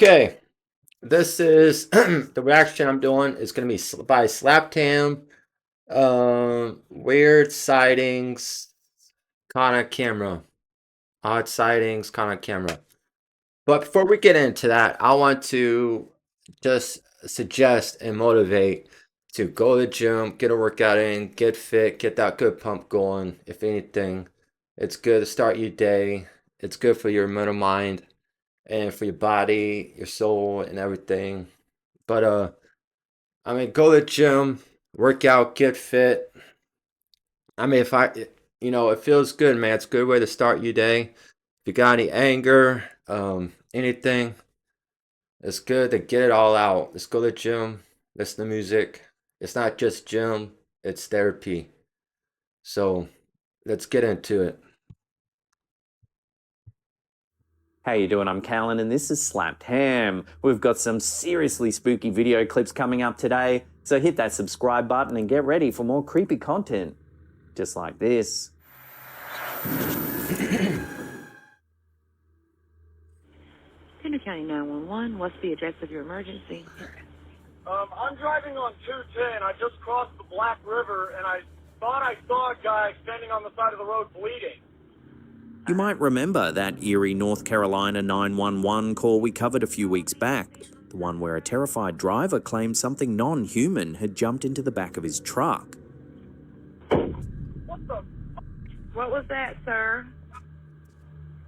Okay, this is the reaction I'm doing is gonna be by Slapcam. Weird sightings, kind of camera, odd sightings, kind of camera. But before we get into that, I want to just suggest and motivate to go to the gym, get a workout in, get fit, get that good pump going. If anything, it's good to start your day. It's good for your mental mind and for your body, your soul, and everything. But I mean, go to the gym, work out, get fit. I mean, it feels good, man. It's a good way to start your day. If you got any anger, anything, it's good to get it all out. Let's go to the gym, listen to music. It's not just gym, it's therapy. So let's get into it. How you doing? I'm Callan and this is Slapped Ham. We've got some seriously spooky video clips coming up today, so hit that subscribe button and get ready for more creepy content. Just like this. Tender County 911, what's the address of your emergency? I'm driving on 210. I just crossed the Black River, and I thought I saw a guy standing on the side of the road bleeding. You might remember that eerie North Carolina 911 call we covered a few weeks back. The one where a terrified driver claimed something non-human had jumped into the back of his truck. What the? What was that, sir?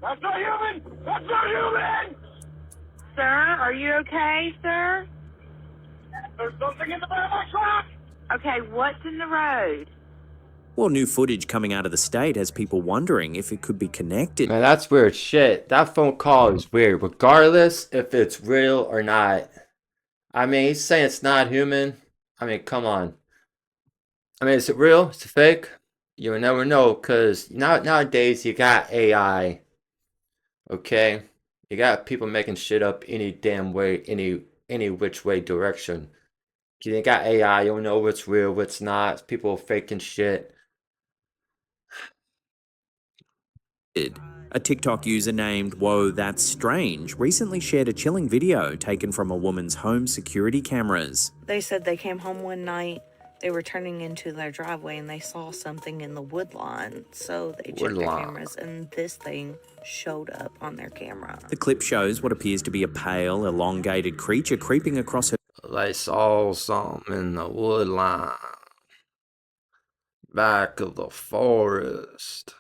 That's not human! That's not human! Sir, are you okay, sir? There's something in the back of my truck! Okay, what's in the road? Well, new footage coming out of the state has people wondering if it could be connected. Man, that's weird shit. That phone call is weird, regardless if it's real or not. I mean, he's saying it's not human. I mean, come on. I mean, is it real? Is it fake? You will never know, because nowadays you got AI. Okay? You got people making shit up any damn way, any which way direction. You got AI, you don't know what's real, what's not. People faking shit. A TikTok user named Whoa That's Strange recently shared a chilling video taken from a woman's home security cameras. They said they came home one night, they were turning into their driveway and they saw something in the wood line. So they checked their cameras and this thing showed up on their camera. The clip shows what appears to be a pale, elongated creature creeping across her. They saw something in the wood line. Back of the forest.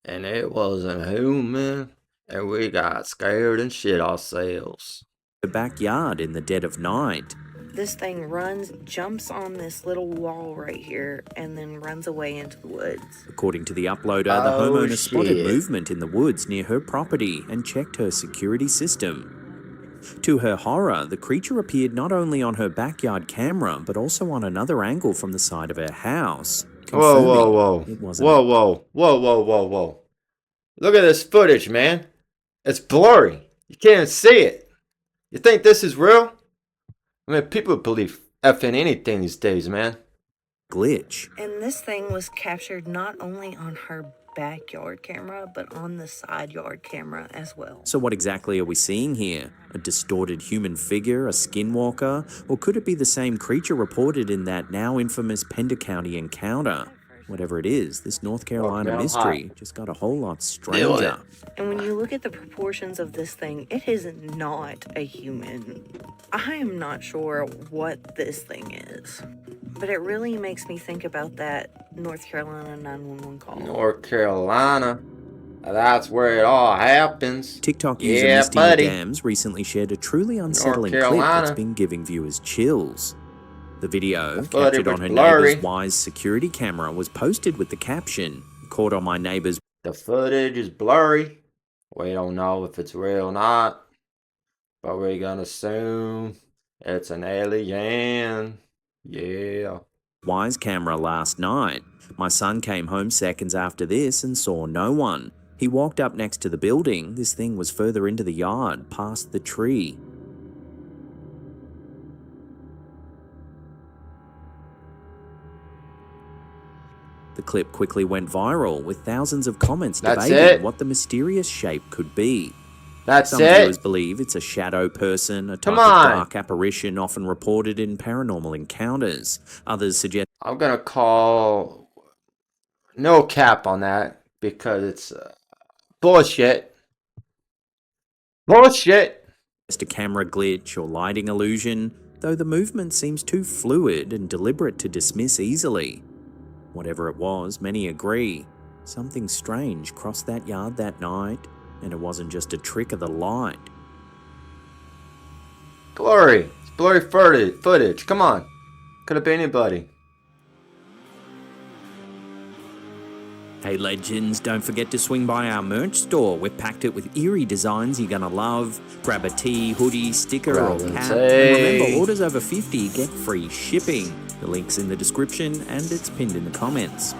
And it wasn't human, and we got scared and shit ourselves. The backyard in the dead of night. This thing runs, jumps on this little wall right here, and then runs away into the woods. According to the uploader, the homeowner spotted movement in the woods near her property and checked her security system. To her horror, the creature appeared not only on her backyard camera, but also on another angle from the side of her house. Whoa, whoa, whoa. Whoa, whoa. Whoa, whoa, whoa, whoa. Look at this footage, man. It's blurry. You can't see it. You think this is real? I mean, people believe effing anything these days, man. Glitch. And this thing was captured not only on her backyard camera, but on the side yard camera as well. So what exactly are we seeing here? A distorted human figure, a skinwalker, or could it be the same creature reported in that now infamous Pender County encounter? Whatever it is, this North Carolina mystery just got a whole lot stranger. And when you look at the proportions of this thing, it is not a human. I am not sure what this thing is, but it really makes me think about that North Carolina 911 call. North Carolina. That's where it all happens. TikTok user Misty Dams recently shared a truly unsettling clip that's been giving viewers chills. The video, captured on her neighbor's Wise security camera, was posted with the caption, "Caught on my neighbor's." The footage is blurry. We don't know if it's real or not, but we're gonna assume it's an alien. Yeah. Wise camera last night. My son came home seconds after this and saw no one. He walked up next to the building. This thing was further into the yard, past the tree. The clip quickly went viral, with thousands of comments debating what the mysterious shape could be. That's Some viewers it? believe it's a shadow person, a Come type of on. dark apparition often reported in paranormal encounters. Others suggest I'm gonna call no cap on that because it's bullshit. Bullshit. a camera glitch or lighting illusion, though the movement seems too fluid and deliberate to dismiss easily. Whatever it was, many agree. Something strange crossed that yard that night, and it wasn't just a trick of the light. Blurry. It's blurry footage. Come on. Could have been anybody. Hey legends, don't forget to swing by our merch store. We've packed it with eerie designs you're gonna love. Grab a tee, hoodie, sticker or cap. And remember, orders over 50 get free shipping. The link's in the description and it's pinned in the comments.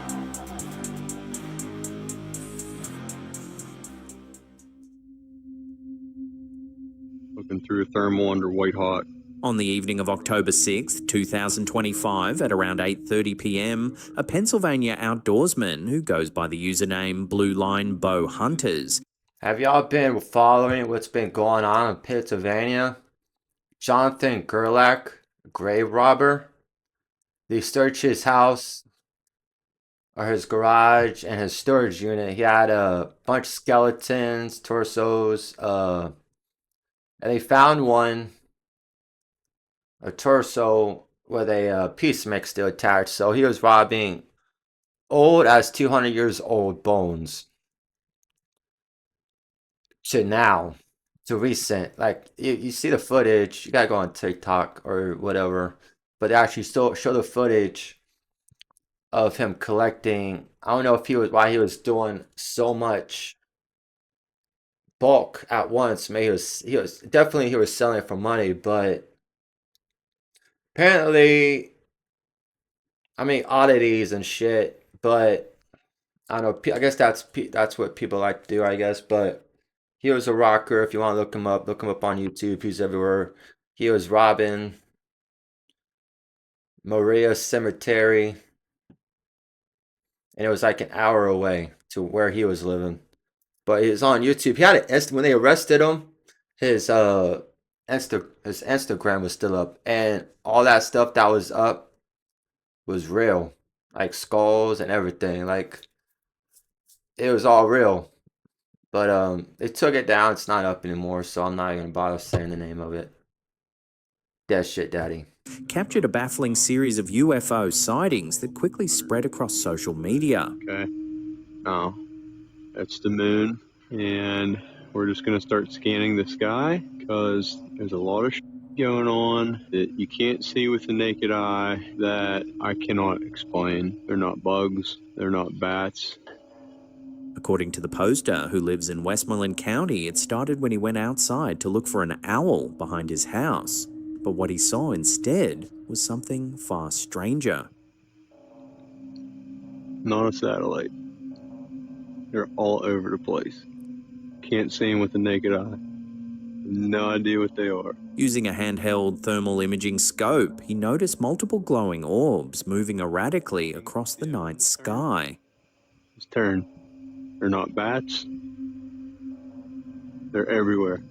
Looking through a thermal under white hot. On the evening of October 6th, 2025, at around 8:30 p.m, a Pennsylvania outdoorsman who goes by the username Blue Line Bow Hunters. Have y'all been following what's been going on in Pennsylvania? Jonathan Gerlach, grave robber. They searched his house or his garage and his storage unit. He had a bunch of skeletons, torsos, and they found one, a torso with a piece mix still attached. So he was robbing old as 200 years old bones to now, to recent. Like you see the footage, you gotta go on TikTok or whatever, but they actually still show the footage of him collecting. I don't know if he was why he was doing so much bulk at once. Maybe he was definitely he was selling it for money, but apparently, I mean oddities and shit. But I don't know. I guess that's what people like to do. I guess, but he was a rocker. If you want to look him up on YouTube. He's everywhere. He was robbing Maria Cemetery, and it was like an hour away to where he was living. But he was on YouTube. He had an when they arrested him, his Instagram was still up, and all that stuff that was up was real, like skulls and everything. Like it was all real. But they took it down. It's not up anymore, so I'm not gonna bother saying the name of it. Dead shit, daddy. Captured a baffling series of UFO sightings that quickly spread across social media. Okay. Oh, that's the moon. And we're just going to start scanning the sky because there's a lot of going on that you can't see with the naked eye that I cannot explain. They're not bugs. They're not bats. According to the poster, who lives in Westmoreland County, it started when he went outside to look for an owl behind his house. But what he saw instead was something far stranger. Not a satellite. They're all over the place. Can't see them with the naked eye. No idea what they are. Using a handheld thermal imaging scope, he noticed multiple glowing orbs moving erratically across the night sky. Just turn. They're not bats. They're everywhere.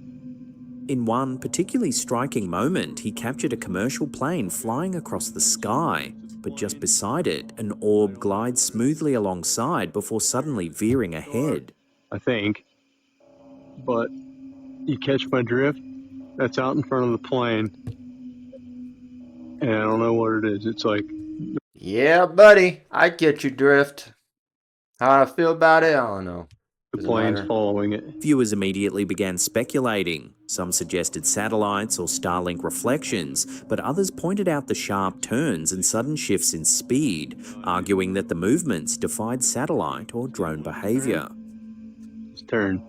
In one particularly striking moment, he captured a commercial plane flying across the sky, but just beside it, an orb glides smoothly alongside before suddenly veering ahead. I think. But you catch my drift? That's out in front of the plane. And I don't know what it is. It's like... Yeah, buddy. I get your drift. How I feel about it, I don't know. The plane's following it. Viewers immediately began speculating. Some suggested satellites or Starlink reflections, but others pointed out the sharp turns and sudden shifts in speed, arguing that the movements defied satellite or drone behavior. Just turn.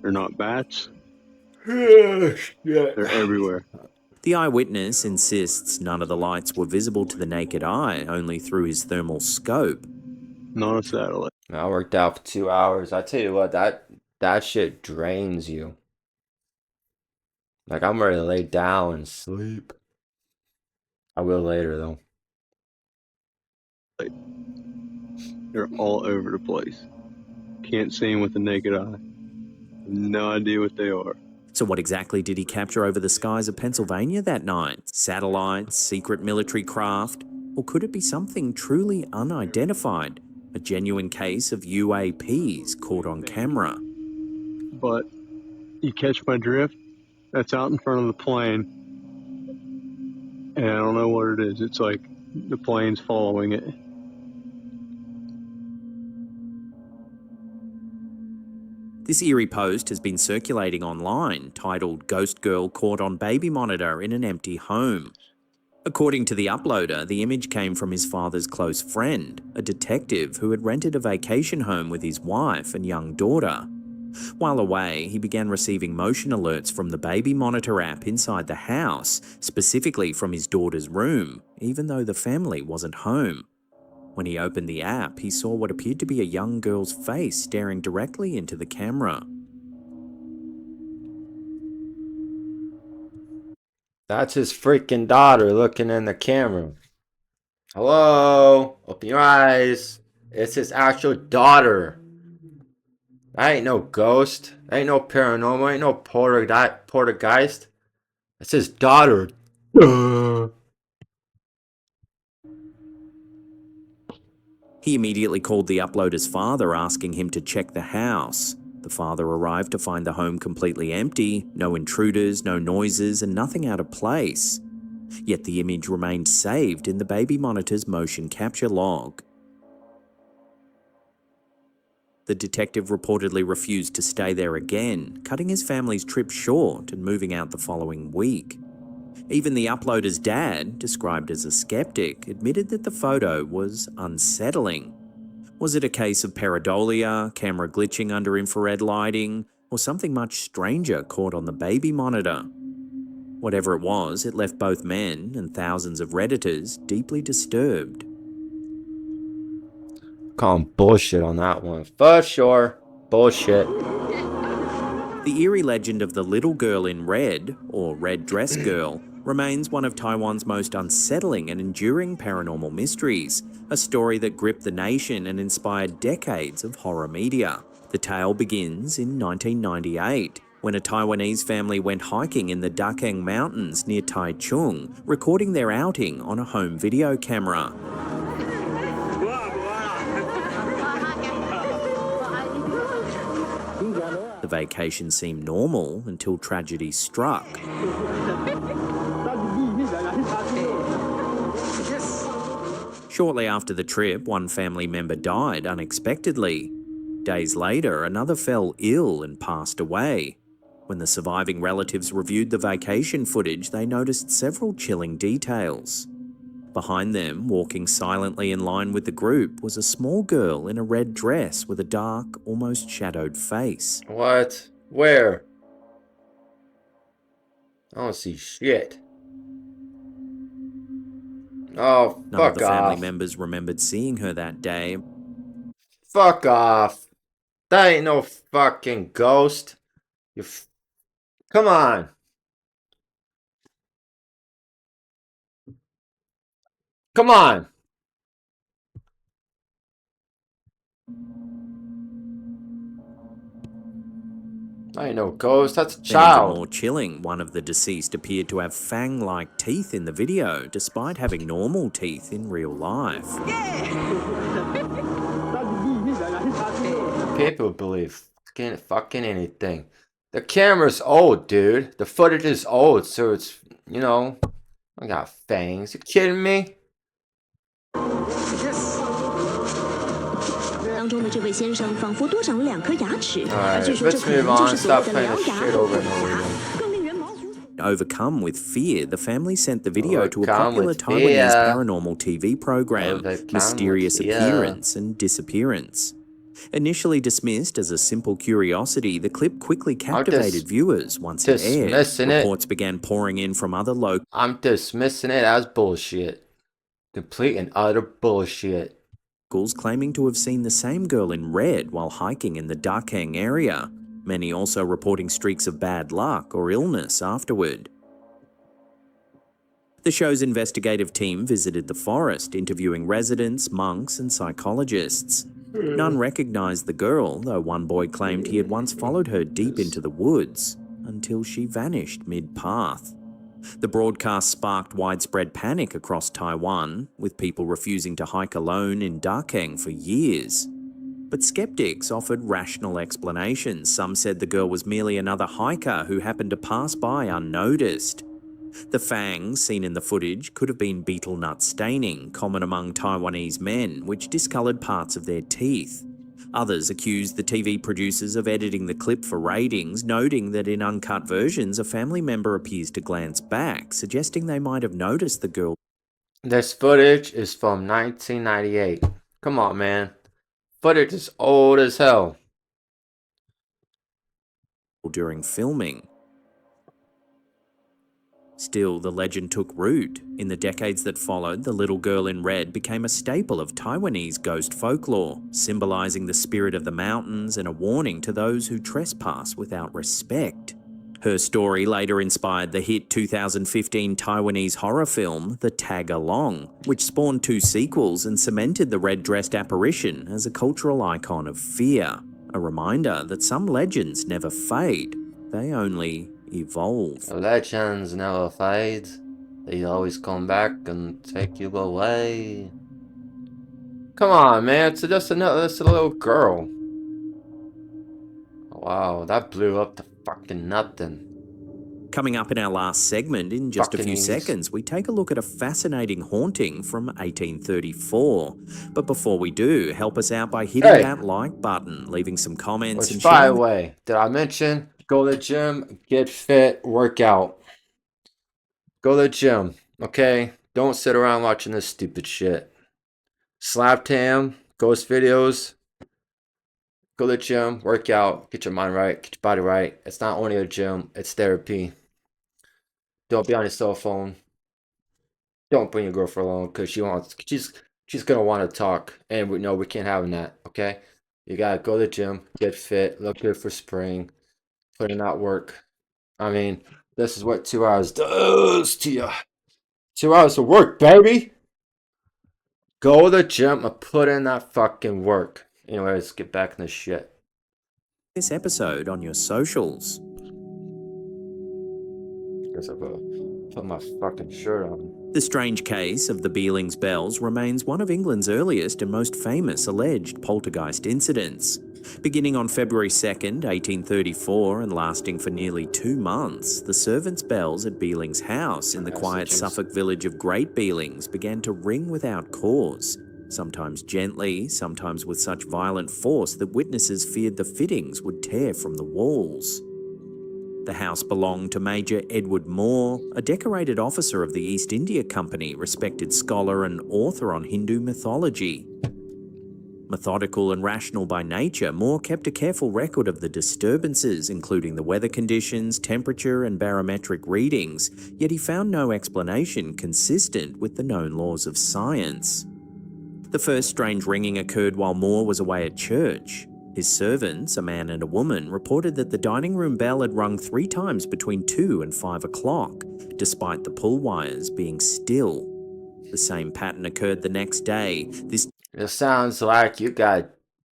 They're not bats. Yeah. They're everywhere. The eyewitness insists none of the lights were visible to the naked eye, only through his thermal scope. Not a satellite. I worked out for 2 hours. I tell you what, that shit drains you. Like I'm ready to lay down and sleep. I will later though. They're all over the place. Can't see them with the naked eye. no idea what they are. So what exactly did he capture over the skies of Pennsylvania that night? Satellites, secret military craft? Or could it be something truly unidentified? A genuine case of UAPs caught on camera? But you catch my drift? That's out in front of the plane. And I don't know what it is. It's like the plane's following it. This eerie post has been circulating online, titled "Ghost Girl Caught on Baby Monitor in an Empty Home." According to the uploader, the image came from his father's close friend, a detective who had rented a vacation home with his wife and young daughter. While away, he began receiving motion alerts from the baby monitor app inside the house, specifically from his daughter's room, even though the family wasn't home. When he opened the app, he saw what appeared to be a young girl's face staring directly into the camera. That's his freaking daughter looking in the camera. Hello? Open your eyes. It's his actual daughter. That ain't no ghost. That ain't no paranormal. Ain't no poltergeist. It's his daughter. He immediately called the uploader's father, asking him to check the house. The father arrived to find the home completely empty, no intruders, no noises, and nothing out of place. Yet the image remained saved in the baby monitor's motion capture log. The detective reportedly refused to stay there again, cutting his family's trip short and moving out the following week. Even the uploader's dad, described as a skeptic, admitted that the photo was unsettling. Was it a case of pareidolia, camera glitching under infrared lighting, or something much stranger caught on the baby monitor? Whatever it was, it left both men and thousands of Redditors deeply disturbed. Calling bullshit on that one. For sure. Bullshit. The eerie legend of the little girl in red, or red dress girl, remains one of Taiwan's most unsettling and enduring paranormal mysteries, a story that gripped the nation and inspired decades of horror media. The tale begins in 1998, when a Taiwanese family went hiking in the Dakeng Mountains near Taichung, recording their outing on a home video camera. The vacation seemed normal until tragedy struck. Shortly after the trip, one family member died unexpectedly. Days later, another fell ill and passed away. When the surviving relatives reviewed the vacation footage, they noticed several chilling details. Behind them, walking silently in line with the group, was a small girl in a red dress with a dark, almost shadowed face. What? Where? I don't see shit. Oh, None of the fuck family off. members remembered seeing her that day. Fuck off. That ain't no fucking ghost. Come on. Come on. That ain't no ghost. That's a Then even child. more chilling, one of the deceased appeared to have fang-like teeth in the video, despite having normal teeth in real life. People believe fucking anything. The camera's old, dude. The footage is old, so it's, you know, I got fangs. You kidding me? 当中的这位先生仿佛多长了2颗牙齿，而 Alright, 据说这 let's 可能 move 就 on. 是所谓 Stop 的 playing 獠 this 牙。 shit over and over again. 更令人毛骨。 Overcome with fear, the family sent the video to a Overcome popular with Taiwanese fear. paranormal TV program, Overcome Mysterious with fear. Appearance and Disappearance. Initially dismissed as a simple curiosity, the clip quickly captivated viewers once it aired. dismissing it. Reports began pouring in from other local I'm dismissing it as bullshit. Complete and utter bullshit. locals claiming to have seen the same girl in red while hiking in the Dakeng area, many also reporting streaks of bad luck or illness afterward. The show's investigative team visited the forest, interviewing residents, monks, and psychologists. None recognised the girl, though one boy claimed he had once followed her deep into the woods until she vanished mid-path. The broadcast sparked widespread panic across Taiwan, with people refusing to hike alone in Dakeng for years. But skeptics offered rational explanations. Some said the girl was merely another hiker who happened to pass by unnoticed. The fangs seen in the footage could have been betel nut staining, common among Taiwanese men, which discoloured parts of their teeth. Others accused the TV producers of editing the clip for ratings, noting that in uncut versions a family member appears to glance back, suggesting they might have noticed the girl. This footage is from 1998. Come on, man. Footage is old as hell. During filming. Still, the legend took root. In the decades that followed, the little girl in red became a staple of Taiwanese ghost folklore, symbolising the spirit of the mountains and a warning to those who trespass without respect. Her story later inspired the hit 2015 Taiwanese horror film, The Tag Along, which spawned 2 sequels and cemented the red-dressed apparition as a cultural icon of fear. A reminder that some legends never fade, they only evolve. The legends never fade. They always come back and take you away. Come on, man. It's just a little girl. Wow, that blew up to fucking nothing. Coming up in our last segment, in just a few Fucking seconds, we take a look at a fascinating haunting from 1834. But before we do, help us out by hitting Hey. that like button, leaving some comments Which, and by the sharing. way, did I mention go to the gym, get fit, work out? Go to the gym, okay? Don't sit around watching this stupid shit. Slap Tam, ghost videos. Go to the gym, work out, get your mind right, get your body right. It's not only a gym, it's therapy. Don't be on your cell phone. Don't bring your girlfriend along because she's gonna want to talk, and we can't have that. Okay, you gotta go to the gym, get fit, look good for spring, put in that work. I mean, this is what 2 hours does to you. 2 hours of work, baby. Go to the gym and put in that fucking work. Anyways, get back in the shit. This episode on your socials. Guess I better put my fucking shirt on. The strange case of the Beelings bells remains one of England's earliest and most famous alleged poltergeist incidents. Beginning on February 2nd, 1834 and lasting for nearly 2 months, the servants' bells at Beelings House in the quiet Messages. Suffolk village of Great Beelings began to ring without cause, sometimes gently, sometimes with such violent force that witnesses feared the fittings would tear from the walls. The house belonged to Major Edward Moore, a decorated officer of the East India Company, respected scholar and author on Hindu mythology. Methodical and rational by nature, Moore kept a careful record of the disturbances, including the weather conditions, temperature and barometric readings, yet he found no explanation consistent with the known laws of science. The first strange ringing occurred while Moore was away at church. His servants, a man and a woman, reported that the dining room bell had rung 3 times between 2 and 5 o'clock, despite the pull wires being still. The same pattern occurred the next day. It sounds like you got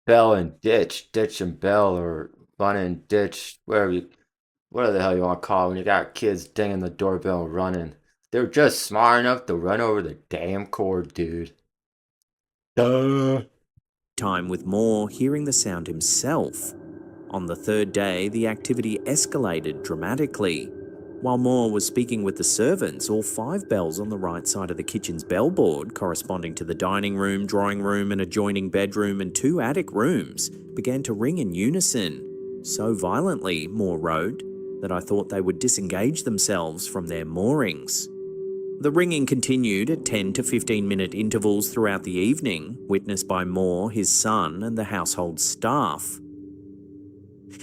bell and ditch and bell, or run and ditch, whatever the hell you want to call it when you got kids dinging the doorbell and running. They're just smart enough to run over the damn cord, dude. Duh. Time with Moore hearing the sound himself. On the 3rd day, the activity escalated dramatically. While Moore was speaking with the servants, all 5 bells on the right side of the kitchen's bellboard, corresponding to the dining room, drawing room, and adjoining bedroom and 2 attic rooms, began to ring in unison. So violently, Moore wrote, that I thought they would disengage themselves from their moorings. The ringing continued at 10 to 15-minute intervals throughout the evening, witnessed by Moore, his son, and the household staff.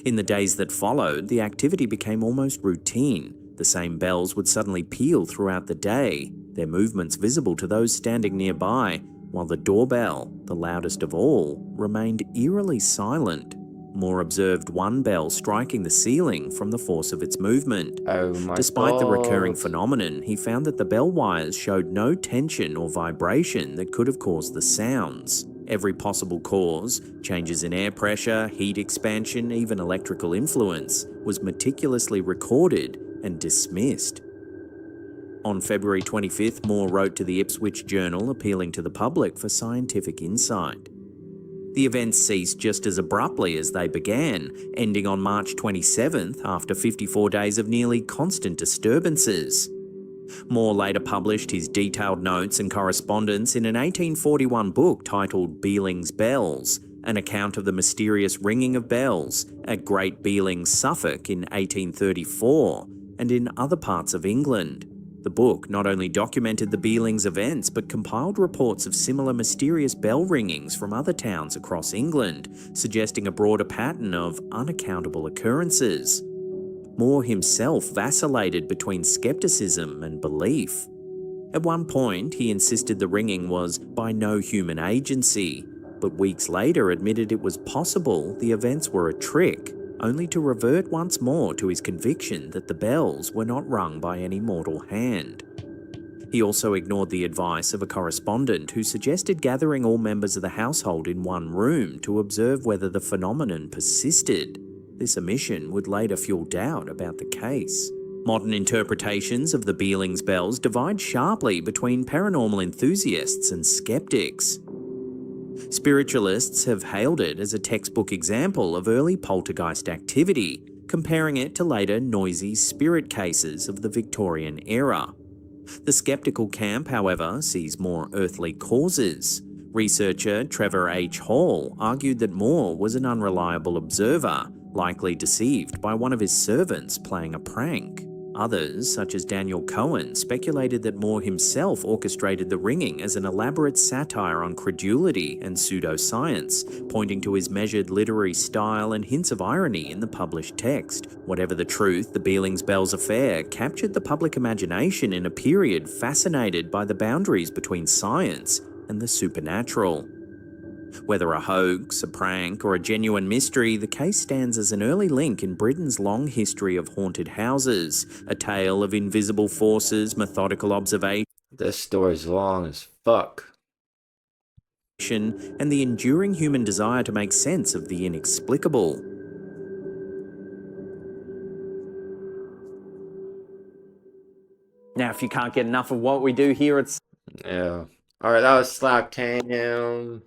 In the days that followed, the activity became almost routine. The same bells would suddenly peal throughout the day, their movements visible to those standing nearby, while the doorbell, the loudest of all, remained eerily silent. Moore observed one bell striking the ceiling from the force of its movement. Oh my Despite the recurring God. phenomenon, he found that the bell wires showed no tension or vibration that could have caused the sounds. Every possible cause, changes in air pressure, heat expansion, even electrical influence, was meticulously recorded and dismissed. On February 25th, Moore wrote to the Ipswich Journal appealing to the public for scientific insight. The events ceased just as abruptly as they began, ending on March 27th after 54 days of nearly constant disturbances. Moore later published his detailed notes and correspondence in an 1841 book titled Bealing's Bells, an account of the mysterious ringing of bells at Great Bealing, Suffolk in 1834 and in other parts of England. The book not only documented the Bealings events but compiled reports of similar mysterious bell ringings from other towns across England, suggesting a broader pattern of unaccountable occurrences. Moore himself vacillated between skepticism and belief. At one point, he insisted the ringing was by no human agency, but weeks later admitted it was possible the events were a trick, only to revert once more to his conviction that the bells were not rung by any mortal hand. He also ignored the advice of a correspondent who suggested gathering all members of the household in one room to observe whether the phenomenon persisted. This omission would later fuel doubt about the case. Modern interpretations of the Bealings bells divide sharply between paranormal enthusiasts and skeptics. Spiritualists have hailed it as a textbook example of early poltergeist activity, comparing it to later noisy spirit cases of the Victorian era. The skeptical camp, however, sees more earthly causes. Researcher Trevor H. Hall argued that Moore was an unreliable observer, likely deceived by one of his servants playing a prank. Others, such as Daniel Cohen, speculated that Moore himself orchestrated the ringing as an elaborate satire on credulity and pseudoscience, pointing to his measured literary style and hints of irony in the published text. Whatever the truth, the Bealings Bells affair captured the public imagination in a period fascinated by the boundaries between science and the supernatural. Whether a hoax, a prank, or a genuine mystery, the case stands as an early link in Britain's long history of haunted houses, a tale of invisible forces, methodical observation. This story's long as fuck. And the enduring human desire to make sense of the inexplicable. Now, if you can't get enough of what we do here at... Yeah. Alright, that was Slack Tanium.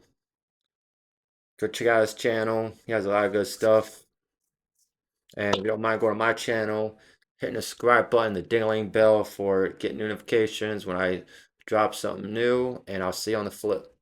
Go check out his channel. He has a lot of good stuff. And if you don't mind going to my channel, hitting the subscribe button, the ding-a-ling bell for getting notifications when I drop something new. And I'll see you on the flip.